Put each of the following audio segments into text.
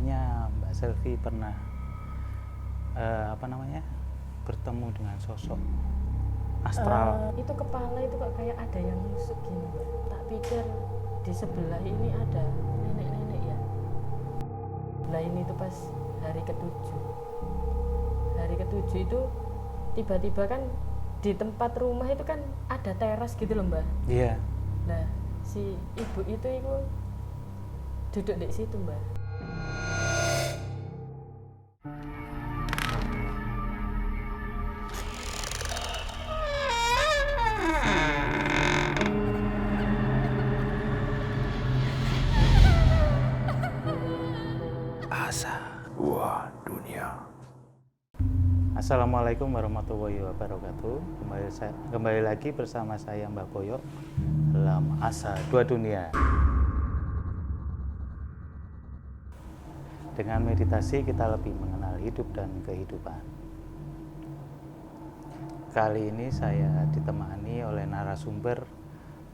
Katanya Mbak Selvi pernah bertemu dengan sosok astral. Itu kepala itu kok kayak ada yang nusuk gini, Mbak. Tak pikir di sebelah ini ada nenek-nenek ya. Nah ini tuh pas hari ketujuh. Hari ketujuh itu tiba-tiba kan di tempat rumah itu kan ada teras gitu loh, Mbak. Iya. Nah si ibu itu duduk di situ, Mbak. Asa Dua Dunia. Assalamualaikum warahmatullahi wabarakatuh. Kembali lagi bersama saya Mbak Boyo dalam Asa Dua Dunia. Dengan meditasi kita lebih mengenal hidup dan kehidupan. Kali ini saya ditemani oleh narasumber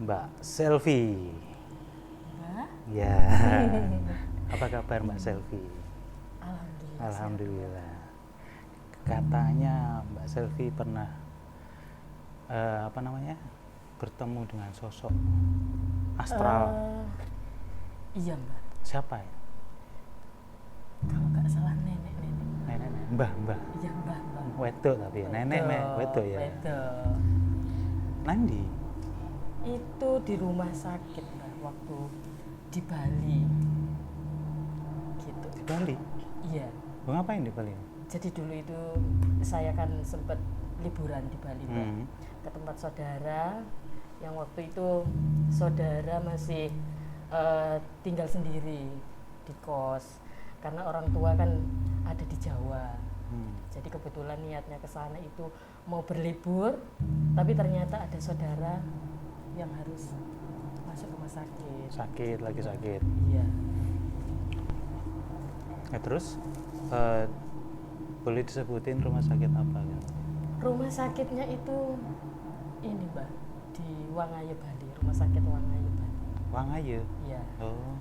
Mbak Selvi. Ya. Apa kabar Mbak Selvi? Alhamdulillah. Alhamdulillah. Katanya Mbak Selvi pernah bertemu dengan sosok astral. Iya, Mbak. Siapa ya? Kalau nggak salah nenek. Mbah. Iya, Mbah. Wedok tapi ya, nenek wedok ya. Wedok. Nandi? Itu di rumah sakit, Mbak, waktu di Bali. Gitu. Di Bali? Iya. Mau ngapain di Bali? Jadi dulu itu saya kan sempat liburan di Bali, Mbak. Ke tempat saudara yang waktu itu saudara masih tinggal sendiri di kos karena orang tua kan ada di Jawa. Jadi kebetulan niatnya ke sana itu mau berlibur, tapi ternyata ada saudara yang harus masuk rumah sakit. Lagi sakit. Iya. Ya, terus boleh disebutin rumah sakit apa kan? Rumah sakitnya itu ini, Mbak, di Wangayo Bali, Rumah Sakit Wangayo Bali. Wangayo? Iya. Oh,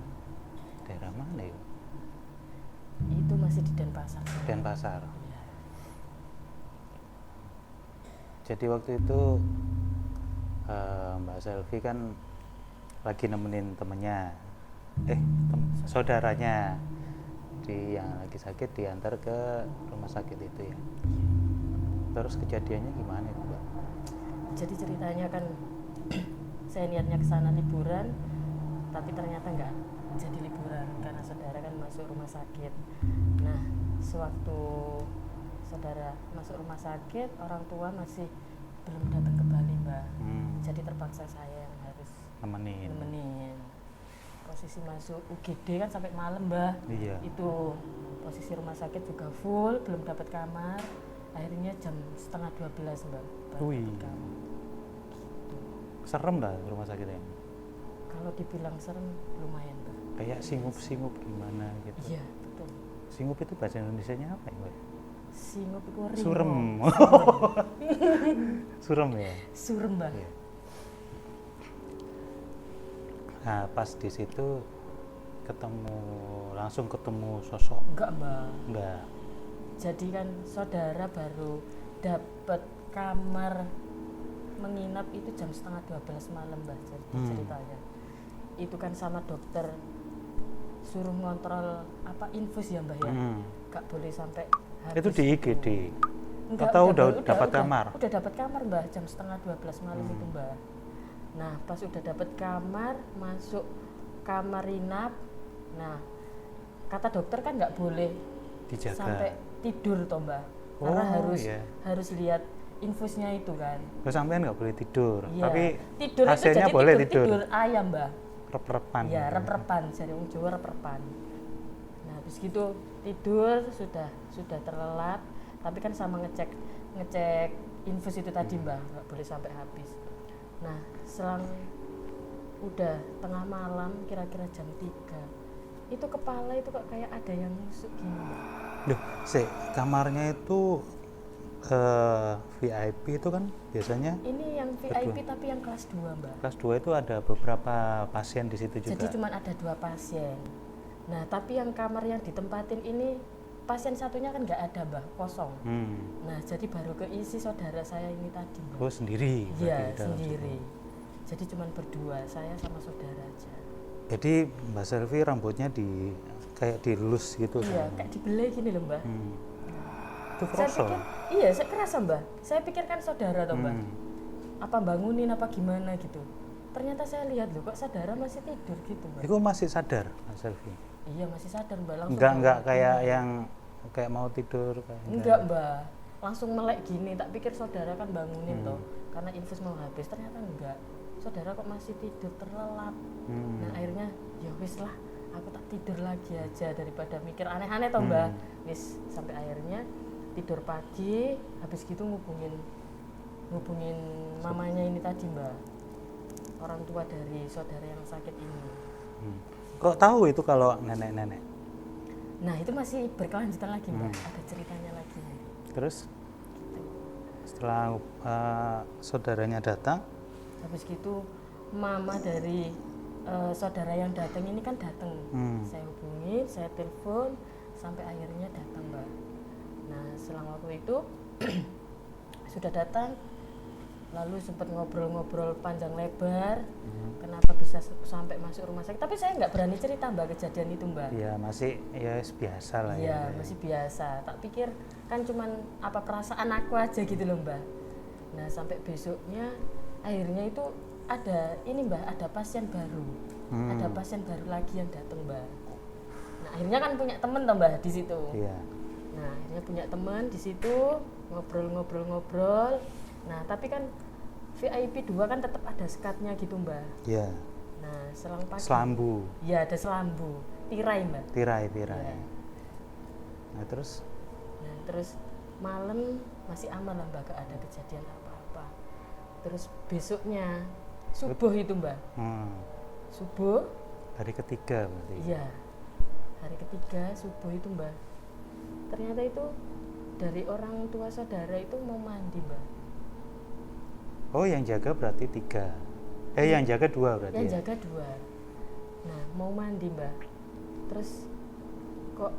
daerah mana ya? Itu masih di Denpasar. Denpasar. Iya. Jadi waktu itu Mbak Selvi kan lagi nemenin temennya, saudaranya yang lagi sakit diantar ke rumah sakit itu ya. Terus kejadiannya gimana itu, Mbak? Jadi ceritanya kan saya niatnya ke sana liburan, tapi ternyata nggak jadi liburan karena saudara kan masuk rumah sakit. Nah, sewaktu saudara masuk rumah sakit, orang tua masih belum datang ke Bali, Mbak. Jadi terpaksa saya yang harus nemenin. Posisi masuk UGD kan sampai malam, Mbak. Iya. Itu posisi rumah sakit juga full, belum dapat kamar. Akhirnya jam 11:30, Mbak, baru dapat kamar. Serem dah rumah sakitnya. Kalau dibilang serem lumayan, Mbak. Kayak singup gimana gitu. Iya, betul. Singup itu bahasa Indonesianya apa ya, Mbak? Singup itu ringo. Surem. Surem ya. Surem, Mbak. Iya. Nah, pas di situ langsung ketemu sosok. Enggak, Mbak. Enggak. Jadi kan saudara baru dapat kamar menginap itu jam 11:30 malam, Mbak. Jadi ceritanya itu kan sama dokter suruh ngontrol infus ya, Mbak ya. Enggak boleh sampai habis. Itu di IGD. Enggak, atau udah dapat kamar? Udah dapat kamar, Mbak, jam 11:30 malam itu, Mbak. Nah, pas udah dapat kamar, masuk kamar inap. Nah, kata dokter kan nggak boleh dijaga sampai tidur toh, Mbak. Karena harus lihat infusnya itu kan. Terus sampean nggak boleh tidur, Iya. Tapi tidur hasilnya itu jadi boleh tidur ayam, Mbak. Rep-repan. Iya, rep-repan, jadi orang Jawa rep-repan. Nah, habis gitu tidur sudah terlelap, tapi kan sama ngecek infus itu tadi, Mbak, nggak boleh sampai habis. Nah, selang udah tengah malam, kira-kira jam 3, itu kepala itu kok kayak ada yang nusuk gini, Mbak. Duh, kamarnya itu VIP itu kan biasanya? Ini yang VIP tapi yang kelas 2, Mbak. Kelas 2 itu ada beberapa pasien di situ juga? Jadi cuma ada 2 pasien. Nah tapi yang kamar yang ditempatin ini pasien satunya kan nggak ada mbak, kosong. Nah jadi baru keisi saudara saya ini tadi mbak. Oh sendiri? Iya berarti di dalam sendiri. situ. Jadi cuma berdua, saya sama saudara aja. Jadi Mbak Selvi rambutnya kayak dilus gitu? Iya, kayak dibelai gini loh mbak. Itu Saya kerasa? pikir, iya saya kerasa mbak. Saya pikir kan saudara toh mbak. Apa bangunin apa gimana gitu. Ternyata saya lihat loh kok saudara masih tidur gitu mbak. Itu masih sadar Mbak Selvi? Iya masih sadar mbak. Langsung Enggak melek kayak gini. yang kayak mau tidur kayak Enggak mbak. Langsung melek gini. Tak pikir saudara kan bangunin toh. Karena infus mau habis. Ternyata enggak. Saudara kok masih tidur terlelap. Nah akhirnya ya wis lah. Aku tak tidur lagi aja daripada mikir aneh-aneh toh mbak. Wis sampai akhirnya tidur pagi. Habis gitu ngubungin mamanya ini tadi mbak. Orang tua dari saudara yang sakit ini. Kok tahu itu kalau nenek-nenek? Nah itu masih berkelanjutan lagi mbak. Ada ceritanya lagi. Terus setelah saudaranya datang, habis gitu mama dari saudara yang datang ini kan datang. Saya hubungi, saya telepon sampai akhirnya datang mbak. Nah selang waktu itu sudah datang, lalu sempat ngobrol-ngobrol panjang lebar. Kenapa bisa sampai masuk rumah sakit? Tapi saya nggak berani cerita mbak kejadian itu mbak. ya masih ya biasa lah ya. Iya masih biasa. Tak pikir kan cuman apa perasaan aku aja gitu loh mbak. Nah sampai besoknya akhirnya itu ada ini mbak, ada pasien baru. Ada pasien baru lagi yang datang mbak. Nah akhirnya kan punya temen toh mbak di situ. Iya. Nah akhirnya punya teman di situ, ngobrol-ngobrol-ngobrol. Nah tapi kan VIP 2 kan tetap ada sekatnya gitu mbak. Iya. Nah selang pagi. Selambu. Iya ada selambu, tirai mbak. Tirai. Iya. Nah terus Nah terus malam masih aman lah mbak, gak ada kejadian apa-apa. Terus besoknya subuh itu mbak. Subuh. hari ketiga berarti. Iya. Hari ketiga subuh itu mbak. Ternyata itu dari orang tua saudara itu mau mandi mbak. Oh yang jaga berarti 3. Yang jaga 2 berarti. Yang ya? jaga 2. Nah mau mandi mbak. Terus kok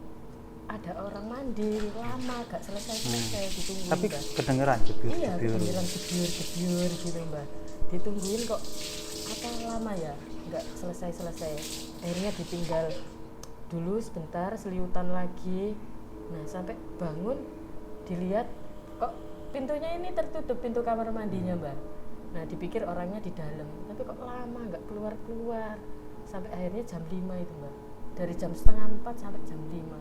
ada orang mandi lama gak selesai ditungguin Tapi mbak. kedengeran jebur. Iya kedengeran gebyur gitu mbak. Ditungguin kok apa lama ya nggak selesai. Akhirnya ditinggal dulu sebentar, seliutan lagi. Nah sampai bangun dilihat kok pintunya ini tertutup, pintu kamar mandinya mbak. Nah dipikir orangnya di dalam, tapi kok lama nggak keluar sampai akhirnya jam 5 itu mbak. Dari jam 3:30 sampai jam 5.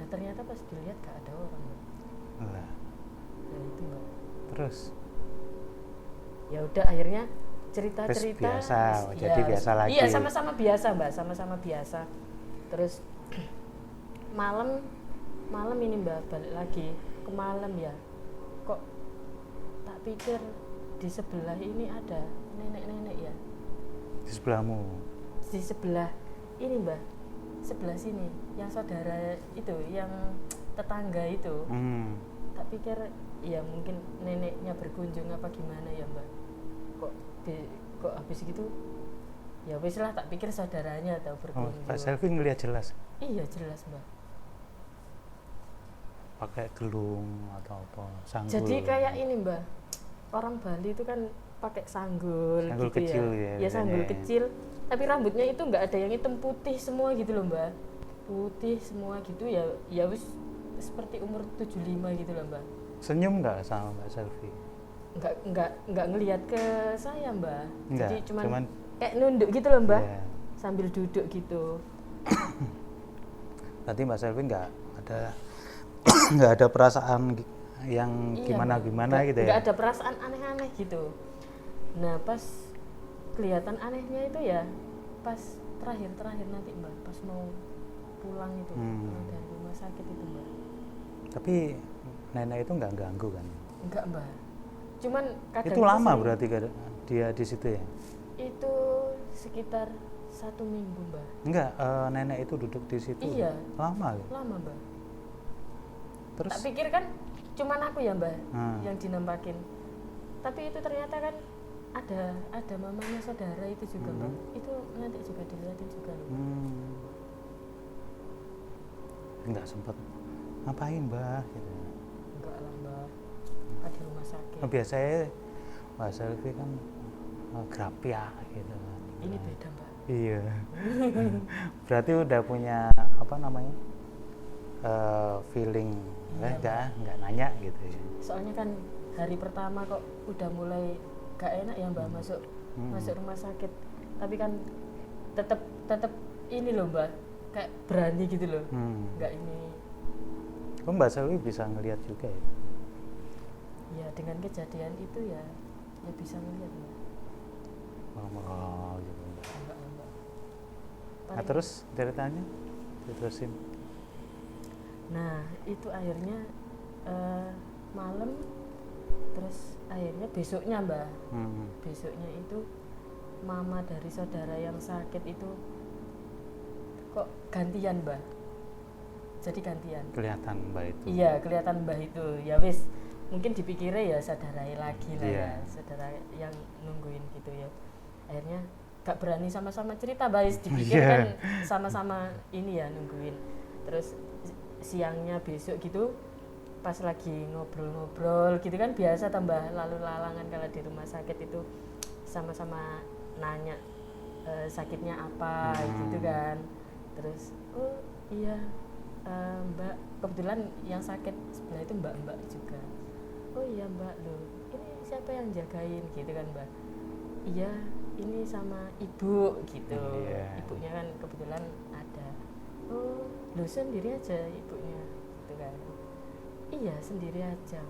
Nah ternyata pas dilihat gak ada orang mbak. Lah. Nah itu mbak. Terus Ya udah akhirnya cerita-cerita. Terus biasa, jadi biasa lagi. Iya sama-sama biasa mbak, sama-sama biasa. Terus malam ini mbak balik lagi ke malam ya. Kok tak pikir di sebelah ini ada nenek-nenek ya. di sebelahmu. Di sebelah ini mbak, sebelah sini yang saudara itu, yang tetangga itu. Tak pikir ya mungkin neneknya berkunjung apa gimana ya mbak. Kok habis gitu ya wis lah, tak pikir saudaranya atau berkunjung. Pak Selvi ngelihat jelas Iya jelas mbak. pakai gelung atau apa, sanggul. Jadi kayak ini mbak, orang Bali itu kan pakai sanggul gitu kecil ya sanggul kecil, tapi rambutnya itu nggak ada yang hitam, putih semua gitu loh mbak, putih semua gitu ya. Ya wis seperti umur 75 gitu loh mbak. Senyum nggak sama Mbak Selvi? Nggak ngelihat ke saya mbak. Enggak, Jadi cuman kayak nunduk gitu loh mbak. Iya. Sambil duduk gitu. Berarti Mbak Selvi nggak ada perasaan yang Iya, gimana gitu ya? nggak ada perasaan aneh-aneh gitu. Nah pas kelihatan anehnya itu ya pas terakhir nanti mbak, pas mau pulang itu dari rumah sakit itu mbak. Tapi nenek itu nggak ganggu kan? Enggak mbak, cuman kadang Itu lama sering- berarti dia di situ ya? itu sekitar 1 minggu mbak. Enggak, nenek itu duduk di situ. Iya. Lama. Lama mbak. Terus Tak pikir kan cuman aku ya mbak Hmm. yang dinampakin, tapi itu ternyata kan ada mamanya saudara itu juga mbak. Itu nanti juga dilihatin juga loh. nggak sempet ngapain mbak gitu. Enggak lah mbak, kan di rumah sakit. Biasanya Mbak Selvi kan grapia gitu kan. Ini beda mbak. Iya. Berarti udah punya apa namanya feeling, Iya, nggak nanya gitu ya. Soalnya kan hari pertama kok udah mulai gak enak ya mbak masuk rumah sakit. Tapi kan tetap ini loh mbak, kayak berani gitu loh. Nggak ini. Oh, Mbak Selvi bisa ngelihat juga ya? Ya dengan kejadian itu ya bisa ngeliat mbak. Oh gitu. Enggak lah, mbak. Nah Paling- terus ceritanya diterusin. Nah itu akhirnya malam, terus akhirnya besoknya mbak, besoknya itu mama dari saudara yang sakit itu kok gantian mbak, jadi gantian. Kelihatan Mbak itu. Iya kelihatan mbak itu ya wis, mungkin dipikirnya ya saudarai lagi lah Iya. ya, saudara yang nungguin gitu ya. Akhirnya gak berani sama-sama cerita mbak, wis dipikir Iya. kan sama-sama ini ya nungguin. Terus siangnya besok gitu pas lagi ngobrol-ngobrol gitu kan, biasa tambah lalu lalangan kalau di rumah sakit itu sama-sama nanya sakitnya apa gitu kan. Terus oh iya mbak, kebetulan yang sakit sebelah itu mbak juga. Oh iya mbak, loh ini siapa yang jagain gitu kan mbak. Iya ini sama ibu gitu. Iya. Ibunya kan kebetulan ada. Oh lu sendiri aja ibunya gitu kan. Iya sendiri aja.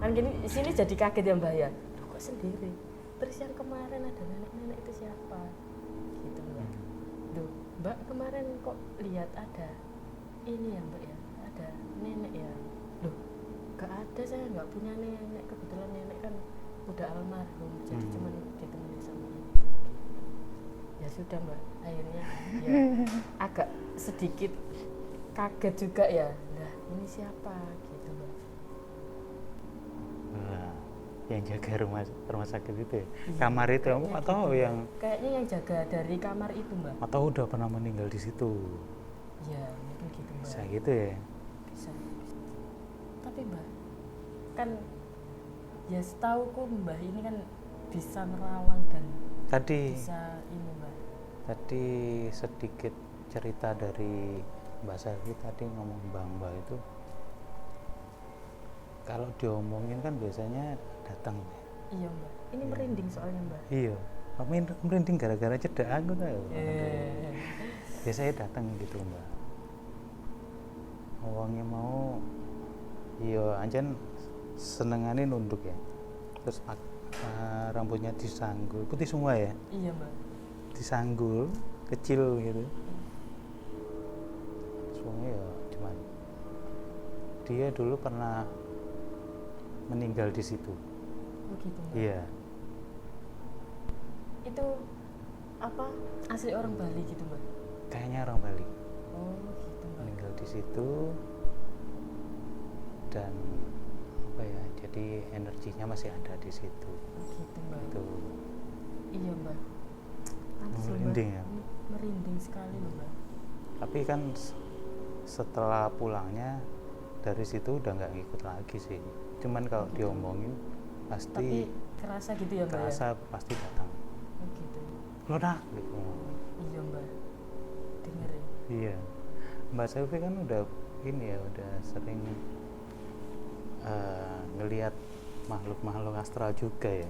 Kan gini sini jadi kaget ya mbak ya. Loh kok sendiri? Terus yang kemarin ada nenek-nenek itu siapa? Gitu mbak. Loh mbak kemarin kok lihat ada ini ya mbak ya, ada nenek ya. Loh gak ada, saya nggak punya nenek, kebetulan nenek kan udah almarhum, jadi cuma ditemenin sama ibu. Ya sudah mbak, akhirnya ya agak sedikit kaget juga ya. Nah ini siapa gitu mbak. Nah, yang jaga rumah sakit itu ya? Iya, Kamar itu kayaknya atau gitu, yang Mbak. Kayaknya yang jaga dari kamar itu mbak. atau udah pernah meninggal di situ? Ya mungkin gitu mbak. Bisa gitu ya? Bisa. Tapi mbak kan ya setauku mbak ini kan bisa merawang dan Tadi bisa ini mbak. tadi sedikit cerita dari Mbak Selvi tadi ngomong mbak itu kalau diomongin kan biasanya datang. Iya mbak, ini merinding soalnya mbak. Iya, merinding gara-gara cedak aku tahu. Biasanya datang gitu mbak. Uangnya mau, iya anjen senengane nunduk ya. Terus rambutnya disanggul, putih semua ya, Iya mbak. disanggul kecil gitu. Suaminya ya cuman dia dulu pernah meninggal di situ. Oh gitu mbak. Iya. Itu apa asli orang Bali gitu mbak? Kayaknya orang Bali. Oh gitu mbak. Meninggal di situ dan apa ya? Jadi energinya masih ada di situ. Oh gitu mbak. Itu Iya mbak. Pantes loh, Mbak. merinding ya. Merinding sekali loh mbak. Tapi kan setelah pulangnya dari situ udah nggak ngikut lagi sih. Cuman kalau diomongin Tapi pasti kerasa gitu ya mbak kerasa ya? pasti datang. Oh gitu. Loh nak gitu. Iya mbak. Dengerin. Iya. Mbak Selvi kan udah ini ya, udah sering ngelihat makhluk-makhluk astral juga ya.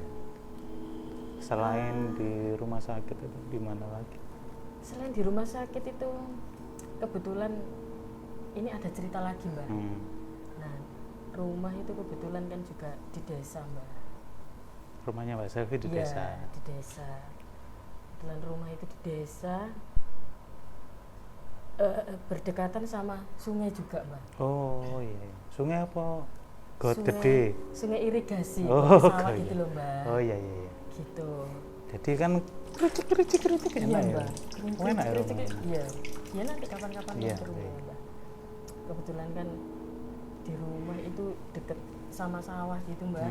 Selain di rumah sakit itu di mana lagi? Selain di rumah sakit itu kebetulan ini ada cerita lagi mbak. Nah rumah itu kebetulan kan juga di desa mbak. Rumahnya Mbak Selvi di Iya, desa. di desa. Kebetulan rumah itu di desa, berdekatan sama sungai juga mbak. Oh iya. Sungai apa? Got Sungai- gede. Sungai irigasi, Oh, sawah iya. gitu loh mbak. Oh iya iya. Iya. Gitu. Jadi kan kericik Iya enak ya. mbak. Oh, enak ya Kritik-kritik, rumahnya. iya. Ya nanti kapan-kapan Iya, main ke rumah iya. mbak. Kebetulan kan di rumah itu deket sama sawah gitu mbak.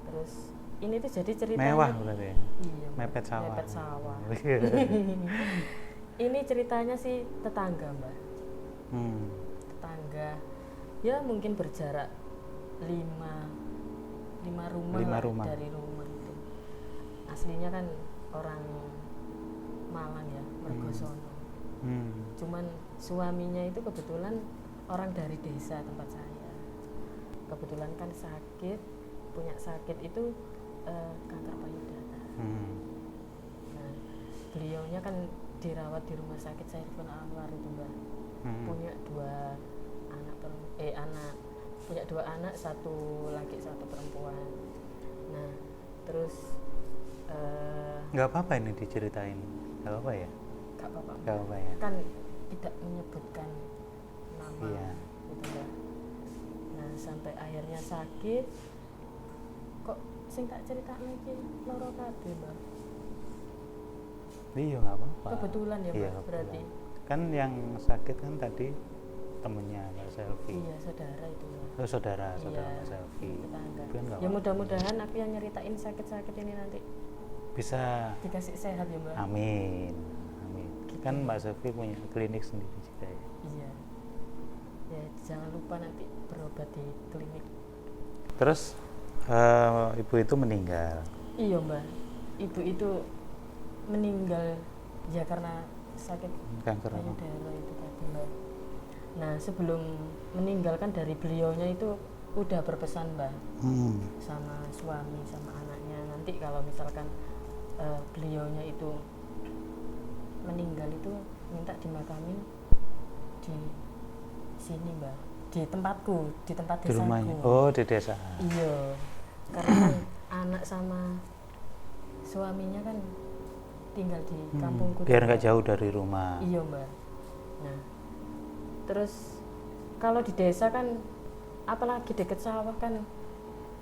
Terus ini tuh jadi ceritanya Mewah berarti ya. Iya, Mbak. Mepet sawah. Mepet sawah. Iya. Ini ceritanya sih tetangga mbak. tetangga ya mungkin berjarak 5 rumah, dari rumah itu. Aslinya kan orang Malang ya, Mergosono. Cuman suaminya itu kebetulan orang dari desa tempat saya. Kebetulan kan punya sakit itu kanker payudara. Nah, beliaunya kan dirawat di rumah sakit Saiful Anwar itu Mbak. Punya punya dua anak, satu laki satu perempuan. Nah terus nggak apa-apa ini diceritain, nggak apa-apa ya? Nggak apa-apa ya, kan tidak menyebutkan nama. Iya. Gitu Mbak. Nah sampai akhirnya sakit, kok sing tak cerita lagi loro kabeh Mbak. Iya nggak apa-apa. Kebetulan ya Mbak, Iya, berarti. Kan yang sakit kan tadi temennya Mbak Selvi. Iya, saudara itu Mbak. Oh, saudara Iya, Mbak Selvi. tetangga. Itu kan nggak Ya apa-apa. mudah-mudahan aku yang nyeritain sakit-sakit ini nanti Bisa. dikasih sehat ya Mbak. Amin. Kan Mbak Selvi punya klinik sendiri juga ya. Iya. Ya jangan lupa nanti berobat di klinik. Terus ibu itu meninggal. Iya Mbak. Ibu itu meninggal ya karena sakit Kanker. payudara itu tadi Mbak. Nah sebelum meninggal kan dari beliaunya itu udah berpesan Mbak sama suami sama anaknya, nanti kalau misalkan beliaunya itu meninggal itu minta dimakamin di sini Mbak, di tempatku, di tempat Di desaku. rumahnya. Oh, di desa. Iya, karena kan anak sama suaminya kan tinggal di kampungku. Biar tuh, nggak Mbak. jauh dari rumah. Iya Mbak. Nah, terus kalau di desa kan apalagi deket sawah kan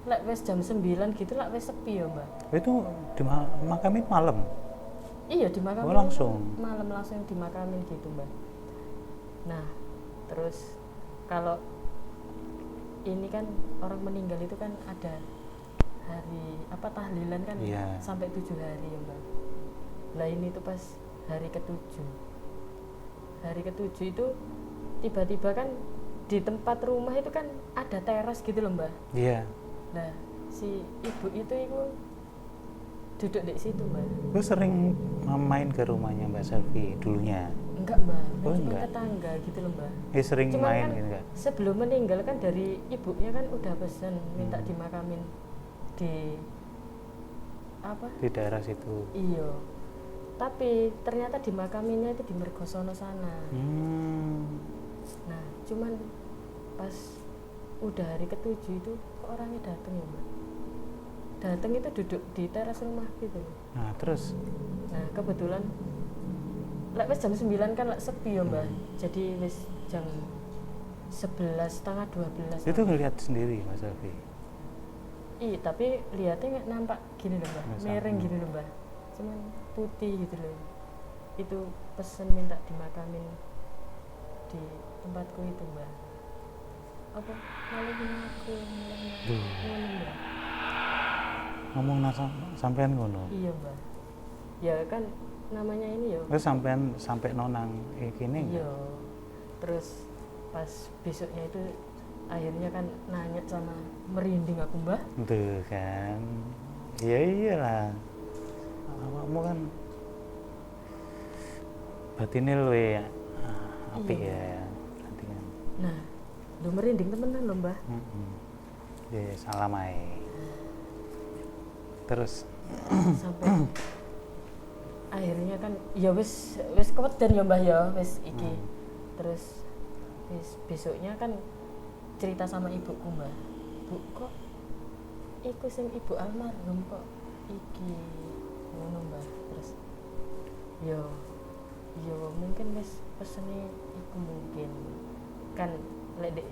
lek wes jam 9 gitu lek wes sepi ya Mbak. Itu dimakamin malam. Iya dimakamin. Oh, langsung. Malam langsung dimakamin gitu Mbak. Nah, terus kalau ini kan orang meninggal itu kan ada hari tahlilan kan Iya. sampai 7 hari ya Mbak. Lah ini tuh pas hari ke-7 itu tiba-tiba kan di tempat rumah itu kan ada teras gitu loh Mbak. Iya. Nah si ibu itu duduk di situ Mbak. Gue sering main ke rumahnya Mbak Selvi dulunya. Enggak Mbak, Oh, cuma enggak. tetangga gitu loh Mbak. Sering Cuman main kan gitu enggak? sebelum meninggal kan dari ibunya kan udah pesen minta dimakamin di Di daerah situ. Iya. Tapi ternyata dimakaminnya itu di Mergosono sana. Nah, cuman pas udah hari ke-7 itu kok orangnya datang ya Mbak. Datang itu duduk di teras rumah gitu. Nah, terus Nah, kebetulan lek wis jam 9 kan lek sepi ya Mbak. Jadi wis jam 11 setengah 12. itu ngelihat sendiri Mbak Selvi. Iya, tapi lihatnya nggak nampak gini loh Mbak, Nggak miring sama. gini loh Mbak, cuman putih gitu loh. Itu pesen minta dimakamin di tempatku itu Mbak. Apa? Ngalahin aku, Duh. ngono Mbak. Ngomong sampean ngono. Iya Mbak. Ya kan namanya ini ya. Terus sampai nonang gini Iya. enggak? Terus pas besoknya itu akhirnya kan nanya sama merinding aku Mbak. Tuh kan. Iya iyalah. Awakmu kan batinnya luwe apik Iya. ya. Berarti kan. Nah, lu merinding temenan loh Mbak. Ya salam ae. Terus Sampai akhirnya kan ya wis keweden ya Mbah ya wis iki. Terus wis besoknya kan cerita sama ibuku Mbah. Bu kok iku sing ibu almarhum kok iki ngono Mbah. Terus yo mungkin wis pesene iku mungkin kan lek di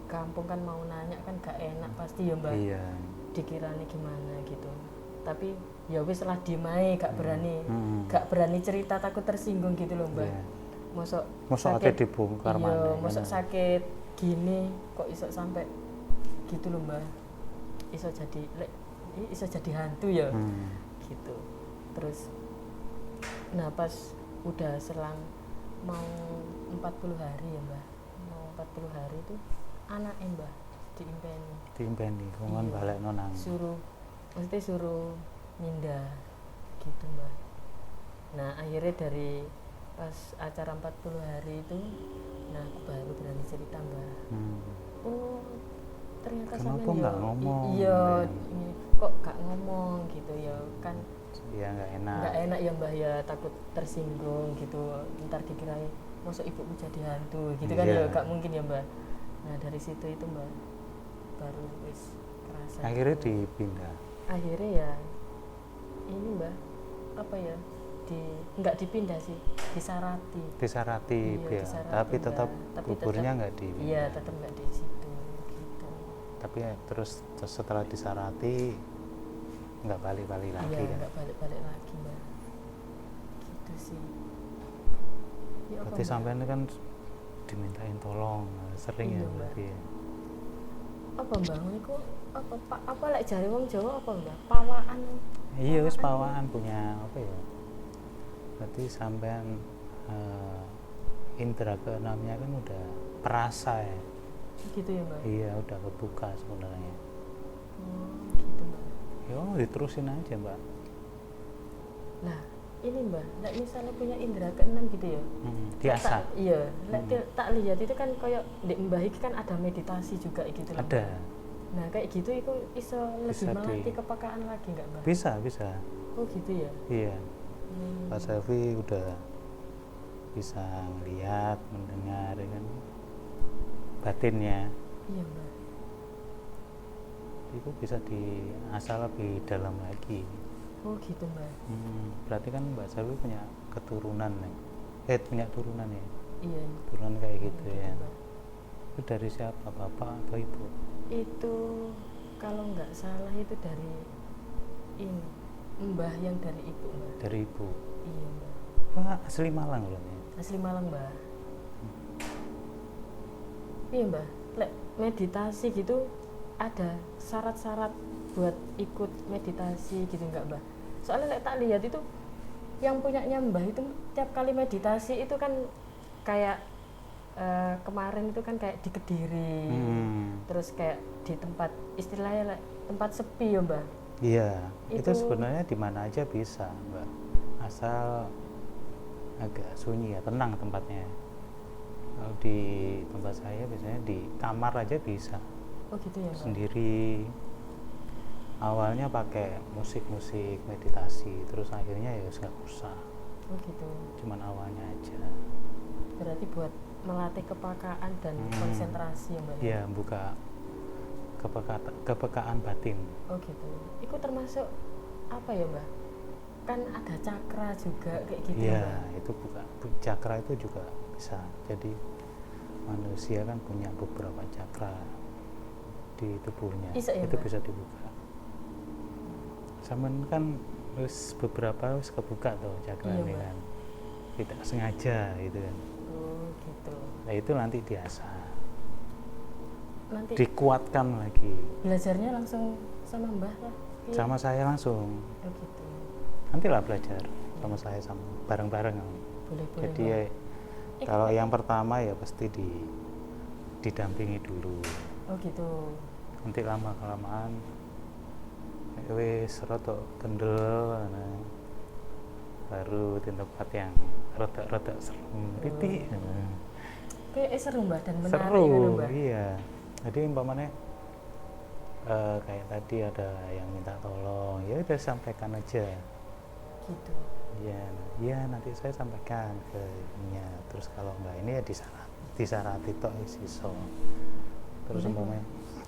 kampung kan mau nanya kan gak enak pasti ya Mbah. iya. Dikiranya gimana gitu, tapi ya wis lah dimai gak berani cerita, takut tersinggung gitu loh Mbak. Iya. Mosok ate dibongkar iya, maneh. mosok sakit gini kok iso sampai gitu loh Mbak, iso jadi hantu ya gitu. Terus nah pas udah selang mau 40 hari ya Mbak, mau 40 hari itu anak mbah diimpeni diimpeni kongon Iya. balekno nang maksudnya suruh mindah gitu mbah. Nah akhirnya dari pas acara 40 hari itu, nah aku baru berani cerita mbah. Oh ternyata Kenapa sampean nggak ngomong? iya Ya. kok gak ngomong gitu ya kan. Ya nggak enak. Nggak enak ya mbah ya, takut tersinggung gitu, ntar dikirain masuk ibuku jadi hantu gitu kan Iya. ya gak mungkin ya mbah. Nah dari situ itu mbah baru wis kerasa Akhirnya gitu. dipindah. Akhirnya ya ini mbah apa ya nggak dipindah sih, disarati. Disarati Iya, biar, disarati, tapi Mbak. tetap Tapi kuburnya tetap- nggak di. Iya tetap nggak di situ gitu. Tapi ya, terus setelah disarati nggak balik-balik lagi Iya kan. nggak balik-balik lagi mbak. Gitu sih. Ya, apa, Berarti Mbak? sampean kan dimintain tolong sering Iya, ya Mbak. berarti ya. Apa mbak? Niku apa pak? Apa lek jare wong Jawa apa mbak? Pawaan. Iya wis Pawaan. pawaan punya apa ya? Berarti sampean indera keenamnya kan udah perasa ya. Gitu ya mbak. Iya udah kebuka sebenarnya. Gitu mbak. Ya diterusin aja mbak. Nah ini mbak, lek misalnya punya indera keenam gitu ya. Diasah. Iya, lek tak lihat itu kan kayak di mbah iki kan ada meditasi juga gitu loh. Ada. Nah kayak gitu itu iso lebih Bisa melatih kepekaan lagi nggak mbak? Bisa. Oh gitu ya. Iya. Pak Selvi udah bisa ngeliat, mendengar ya kan batinnya. Iya mbak. Itu bisa diasah lebih dalam lagi. Oh gitu mbak. Berarti kan Mbak Selvi punya keturunan nih. Punya turunan ya. Iya. Turunan kayak gitu Gitu, ya. Mbak. Itu dari siapa? Bapak atau ibu? Itu kalau nggak salah itu dari ini mbah yang dari ibu mbak. Dari ibu. Iya mbak. Wah, asli Malang loh nih. Asli Malang mbak. Iya mbak. Lek meditasi gitu ada syarat-syarat buat ikut meditasi gitu nggak mbak? Soalnya lek tak lihat itu yang punyanya mbah itu tiap kali meditasi itu kan kayak kemarin itu kan kayak di Kediri, terus kayak di tempat istilahnya tempat sepi ya mbak. Iya, itu Itu- sebenarnya di mana aja bisa, Mbak. Asal agak sunyi ya, tenang tempatnya. Kalau di tempat saya biasanya di kamar aja bisa, Oh gitu ya mbak. sendiri. Awalnya pakai musik-musik meditasi, terus akhirnya ya nggak usah, Oh gitu. cuman awalnya aja. Berarti buat melatih kepekaan dan konsentrasi ya mbak. Iya, buka kepekaan batin. Oh gitu. Itu termasuk apa ya mbak? Kan ada cakra juga kayak gitu ya Iya, mbak. itu cakra itu juga bisa. Jadi manusia kan punya beberapa cakra di tubuhnya, Bisa ya, itu Mbak? bisa dibuka. Saman kan beberapa kebuka tuh cakra Iya, ini Mbak. kan, tidak sengaja gitu kan. Oh gitu. Nah itu nanti diasah, Nanti dikuatkan lagi. belajarnya langsung sama mbah lah. Iya. Sama saya langsung, Oh gitu. nantilah belajar sama saya sama bareng-bareng. Boleh boleh. Jadi Mbak. ya, kalau yang pertama ya pasti didampingi dulu. Oh gitu. Nanti lama kelamaan wis rada kendel nah, baru di tempat yang rada serem titik. Kayak seru mbak dan menarik Seru, gitu mbak. iya. Jadi umpamanya kayak tadi ada yang minta tolong, ya udah sampaikan aja. Gitu. Ya nanti saya sampaikan ke ininya. Terus kalau enggak ini ya disarati tok iso.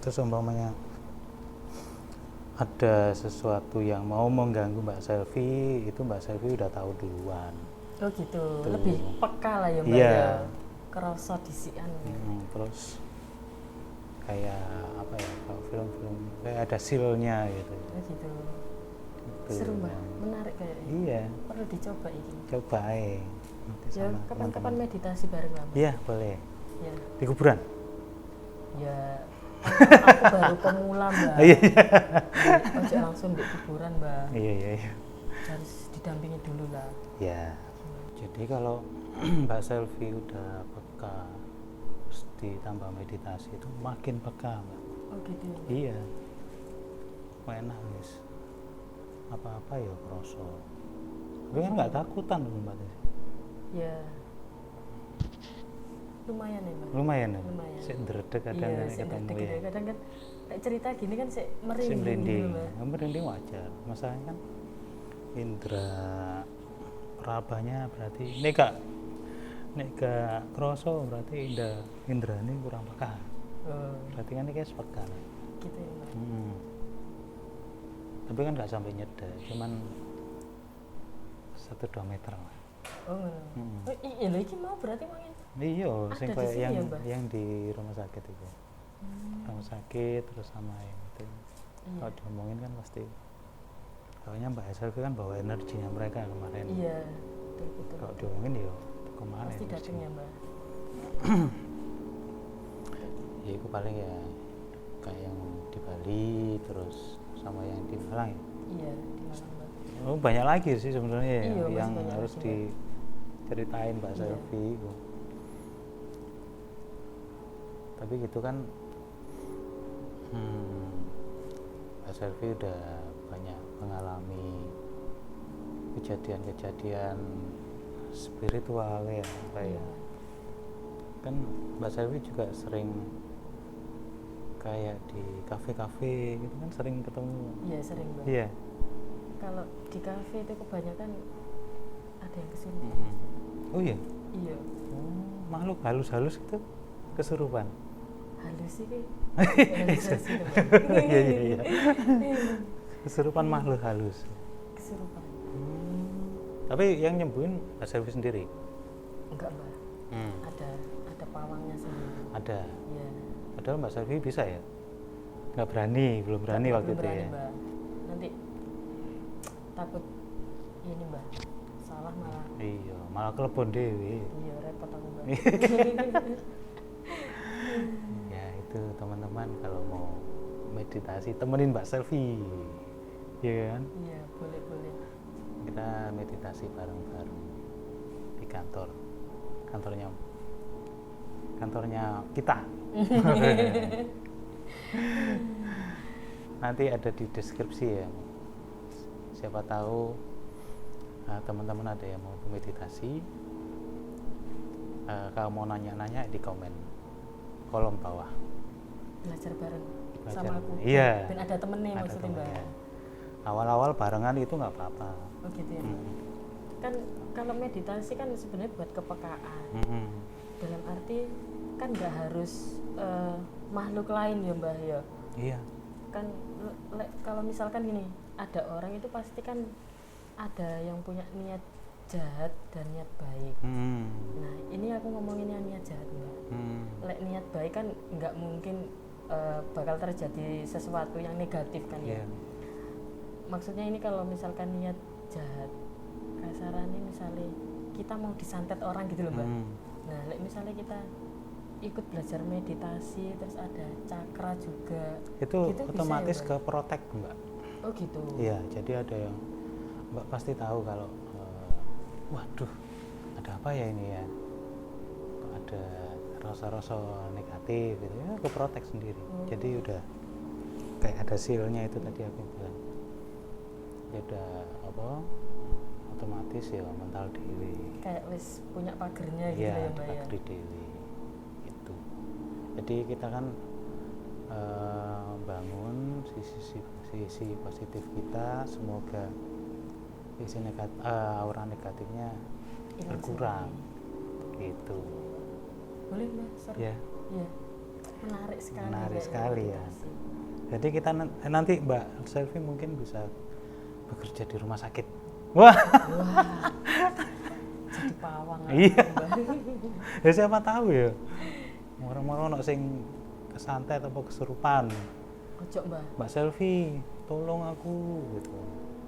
Terus umpamanya ada sesuatu yang mau mengganggu Mbak Selvi, itu Mbak Selvi udah tahu duluan. Oh gitu. Tuh. Lebih peka lah ya mbak Iya. ya. Kerasa disian. Terus kayak apa ya, kalau film-film kayak ada seal-nya gitu. Oh gitu. Gitu. Seru mbak. Menarik kayaknya. Iya, Perlu dicoba ini. coba nanti Ya sama kapan-kapan teman-teman. meditasi bareng lah. Mbak. Iya, boleh. Ya. Di kuburan. Ya. Aku baru pemula mbak. Iya. Ojo langsung di kuburan mbak. Iya. Harus didampingi dulu lah. Ya. Jadi kalau Mbak Selvi udah peka, terus ditambah meditasi itu makin peka, Mbak. Oh gitu ya. Iya, enak guys, apa-apa ya kroso. Tapi kan nggak takutan loh Mbak Desi. Ya. Lumayan ya, Mbak. Lumayan ya. Lumayan. Sik ndredeg kadang Iya, kan sik ketemu ndredeg ya. gitu. Kadang kan kayak cerita gini kan sik Sik merinding merinding. gitu, Mbak. Merinding wajar. Masalahnya kan indra perabanya berarti nek gak kroso berarti indra ini kurang peka. Oh, Berarti kan ini kayak peka. gitu ya, Mbak. Tapi kan nggak sampai nyedek, cuman 1-2 meter lah. Oh, ngono. Oh, iya lho iki mau berarti mangin. Iya, Ada sing di kayak sini yang ya, Mbak? yang di rumah sakit itu. Rumah sakit terus sama yang itu. Iya. Kalau diomongin kan pasti. Soalnya Mbak SLV kan bawa energinya mereka kemarin. Iya, betul. Kalau diomongin ya kemana Pasti ya datang ya, Mbak. Ya itu paling ya kayak yang di Bali terus sama yang di Malang ya. Iya, di Malang, Mbak. Oh, banyak lagi sih sebenarnya ya, Iya, masih yang banyak harus lagi, Mbak. diceritain Mbak Iya. Selvi itu. Tapi gitu kan Mbak Selvi udah banyak mengalami kejadian-kejadian spiritual ya kayak Iya. kan Mbak Selvi juga sering kayak di kafe-kafe gitu kan sering ketemu. Iya, sering, Mbak. Iya. Kalau di kafe itu kebanyakan ada yang kesini. Oh iya. Iya. Makhluk halus-halus itu kesurupan. Halus sih ki. Iya iya. Kesurupan makhluk halus. Kesurupan. Tapi yang nyembuhin Mbak Selvi sendiri? Enggak, Mbak. Ada pawangnya sendiri. Ada. Iya. Padahal Mbak Selvi bisa ya? Nggak berani, belum berani waktu Belum itu berani, ya? Mbak. Nanti takut ini, Mbak. Salah malah. Iya, malah kelepon dewi. Iya, repot aku, Mbak. Ya itu teman-teman kalau mau meditasi temenin Mbak Selvi. Iya kan? Iya, boleh. Kita meditasi bareng-bareng di kantornya kita. Nanti ada di deskripsi ya, siapa tahu teman-teman ada yang mau meditasi, kalau mau nanya-nanya di kolom bawah. Belajar bareng Belajar. sama aku. Iya. Dan ada temennya Ada maksudnya, Mbak. temennya. Awal-awal barengan itu nggak apa-apa. Oh gitu ya. Kan kalau meditasi kan sebenarnya buat kepekaan. Dalam arti kan nggak harus makhluk lain ya, Mbak ya. Iya. Kan kalau misalkan gini, ada orang itu pasti kan ada yang punya niat jahat dan niat baik. Nah, ini aku ngomongin yang niat jahat, Mbak. Lek niat baik kan nggak mungkin bakal terjadi sesuatu yang negatif kan ya. Iya. Maksudnya ini kalau misalkan niat jahat, kasarannya misalnya kita mau disantet orang gitu loh, Mbak. Nah, lek misalnya kita ikut belajar meditasi terus ada cakra juga. Itu Gitu bisa otomatis ya, ke protek Mbak. Oh gitu. Iya, jadi ada yang Mbak pasti tahu kalau waduh, ada apa ya ini ya? Kok ada rasa-rasa negatif gitu ya, ke protek sendiri. Jadi udah kayak ada seal-nya itu tadi aku bilang. Ya udah apa? Otomatis ya mental dewi. Kayak wis punya pagernya gitu Iya, ya, Mbak ya. pagri dewi. Itu. Jadi kita kan bangun sisi positif kita, semoga sisi aura negatifnya Hilang berkurang gitu. Boleh, Mbak? Seru. Ya, Iya. Menarik sekali. menarik kayaknya sekali ya. meditasi. Jadi kita nanti Mbak Selvi mungkin bisa bekerja di rumah sakit. Wah, Wah. Jadi pawang. Iya. Mbak. ya siapa tahu ya. Moro-moro ono sing kesantet atau kesurupan. Ojo, Mbak. Mbak Selvi, tolong aku gitu.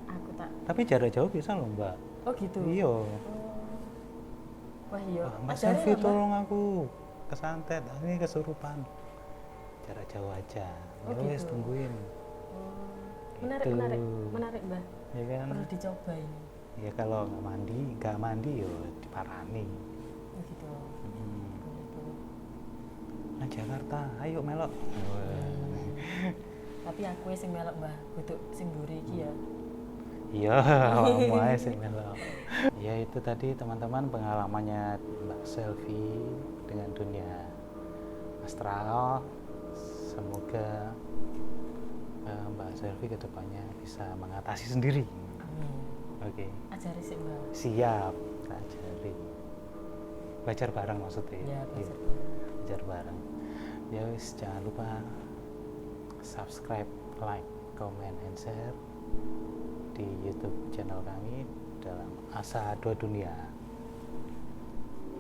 Aku tak. Tapi jarak jauh bisa loh Mbak. Oh gitu. Iya. Oh. Wah iya. Wah, Mbak Ajarin Selvi lah, Mbak. tolong aku kesantet, ini kesurupan. Jarak jauh aja. Oh, Ya wes gitu. tungguin. Oh. Menarik, Gitu. menarik, Mbak. Ya kan? Perlu dicoba ini. Ya kalau nggak mandi yo diparani. Oh gitu. Hmm. Boleh. nang Jakarta, ayo melok. Tapi aku sing melok Mbah, kudu sing mburi iki ya. Iya, awakmu ae sing melok. Ya itu tadi teman-teman pengalamannya Mbak Selvi dengan dunia astral. Semoga Mbak Selvi kedepannya bisa mengatasi sendiri. Oke. Ajari sih Mbak. Siap, ajari. Belajar bareng maksudnya. Ya, Iya, belajar bareng. Ya wis, jangan lupa subscribe, like, comment, and share di YouTube channel kami dalam Asa Dua Dunia.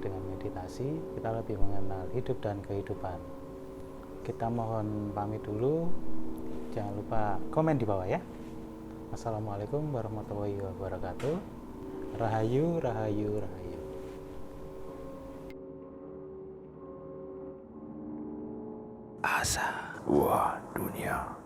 Dengan meditasi kita lebih mengenal hidup dan kehidupan. Kita mohon pamit dulu. Jangan lupa komen di bawah ya. Assalamualaikum warahmatullahi wabarakatuh. Rahayu, rahayu, rahayu. Asa Dua Dunia.